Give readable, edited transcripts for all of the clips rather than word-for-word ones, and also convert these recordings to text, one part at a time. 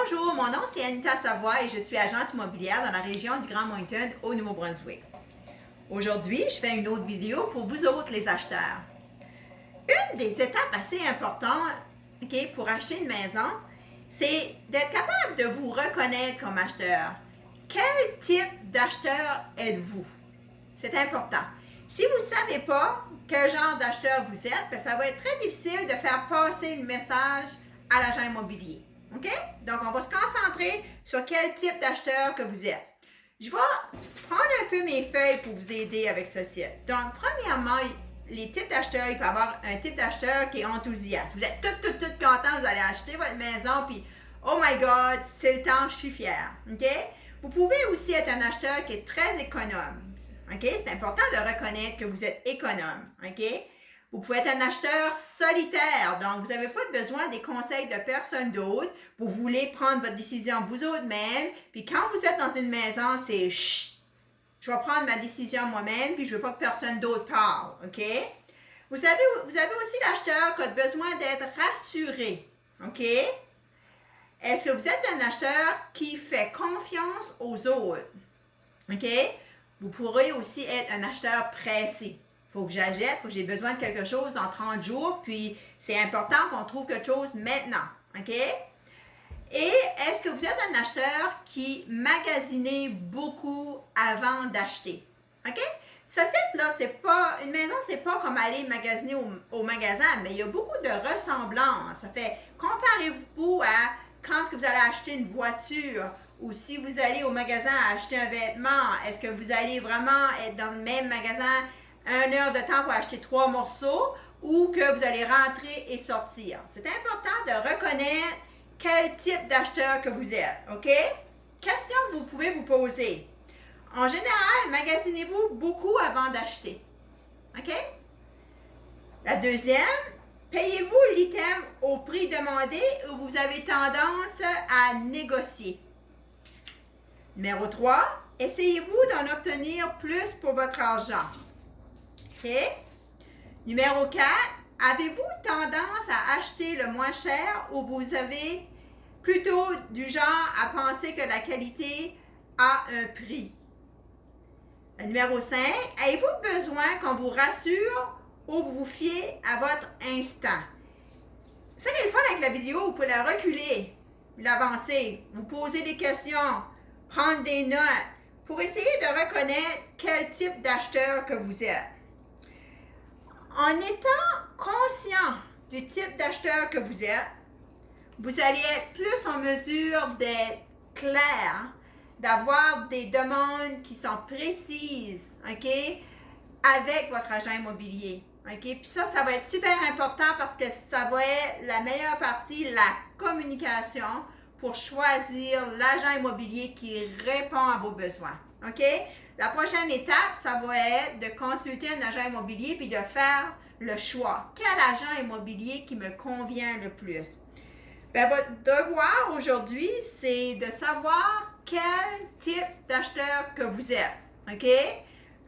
Bonjour, mon nom c'est Anita Savoie et je suis agente immobilière dans la région du Grand Moncton au Nouveau-Brunswick. Aujourd'hui, je fais une autre vidéo pour vous autres les acheteurs. Une des étapes assez importantes pour acheter une maison, c'est d'être capable de vous reconnaître comme acheteur. Quel type d'acheteur êtes-vous? C'est important. Si vous ne savez pas quel genre d'acheteur vous êtes, bien, ça va être très difficile de faire passer le message à l'agent immobilier. OK? Donc, on va se concentrer sur quel type d'acheteur que vous êtes. Je vais prendre un peu mes feuilles pour vous aider avec ceci. Donc, premièrement, les types d'acheteurs, il peut y avoir un type d'acheteur qui est enthousiaste. Vous êtes tout content, vous allez acheter votre maison, puis oh my God, c'est le temps, je suis fière. OK? Vous pouvez aussi être un acheteur qui est très économe. OK? C'est important de reconnaître que vous êtes économe. OK? Vous pouvez être un acheteur solitaire, donc vous n'avez pas besoin des conseils de personne d'autre. Vous voulez prendre votre décision vous autres-même, puis quand vous êtes dans une maison, c'est chut, je vais prendre ma décision moi-même, puis je ne veux pas que personne d'autre parle. OK? Vous avez aussi l'acheteur qui a besoin d'être rassuré. OK? Est-ce que vous êtes un acheteur qui fait confiance aux autres? OK? Vous pourrez aussi être un acheteur pressé. Il faut que j'achète, il faut que j'ai besoin de quelque chose dans 30 jours, puis c'est important qu'on trouve quelque chose maintenant. OK? Et est-ce que vous êtes un acheteur qui magasinez beaucoup avant d'acheter? OK? Ça, c'est pas, une maison, c'est pas comme aller magasiner au magasin, mais il y a beaucoup de ressemblances. Ça fait, comparez-vous à quand est-ce que vous allez acheter une voiture, ou si vous allez au magasin acheter un vêtement, est-ce que vous allez vraiment être dans le même magasin 1 heure de temps pour acheter 3 morceaux, ou que vous allez rentrer et sortir? C'est important de reconnaître quel type d'acheteur que vous êtes, OK? Question que vous pouvez vous poser. En général, magasinez-vous beaucoup avant d'acheter, OK? La deuxième, payez-vous l'item au prix demandé ou vous avez tendance à négocier? Numéro 3, essayez-vous d'en obtenir plus pour votre argent? OK? Numéro 4, avez-vous tendance à acheter le moins cher ou vous avez plutôt du genre à penser que la qualité a un prix? Numéro 5, avez-vous besoin qu'on vous rassure ou vous vous fiez à votre instinct? Ça qui est le fun avec la vidéo, vous pouvez la reculer, l'avancer, vous poser des questions, prendre des notes pour essayer de reconnaître quel type d'acheteur que vous êtes. En étant conscient du type d'acheteur que vous êtes, vous allez être plus en mesure d'être clair, d'avoir des demandes qui sont précises, OK, avec votre agent immobilier. OK? Puis ça va être super important parce que ça va être la meilleure partie, la communication pour choisir l'agent immobilier qui répond à vos besoins. OK? La prochaine étape, ça va être de consulter un agent immobilier puis de faire le choix. Quel agent immobilier qui me convient le plus? Bien, votre devoir aujourd'hui, c'est de savoir quel type d'acheteur que vous êtes. OK?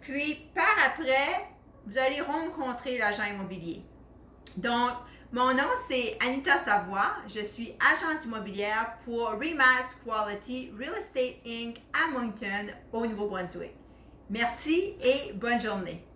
Puis, par après, vous allez rencontrer l'agent immobilier. Donc, mon nom, c'est Anita Savoie. Je suis agente immobilière pour Remax Quality Real Estate Inc. à Moncton, au Nouveau-Brunswick. Merci et bonne journée.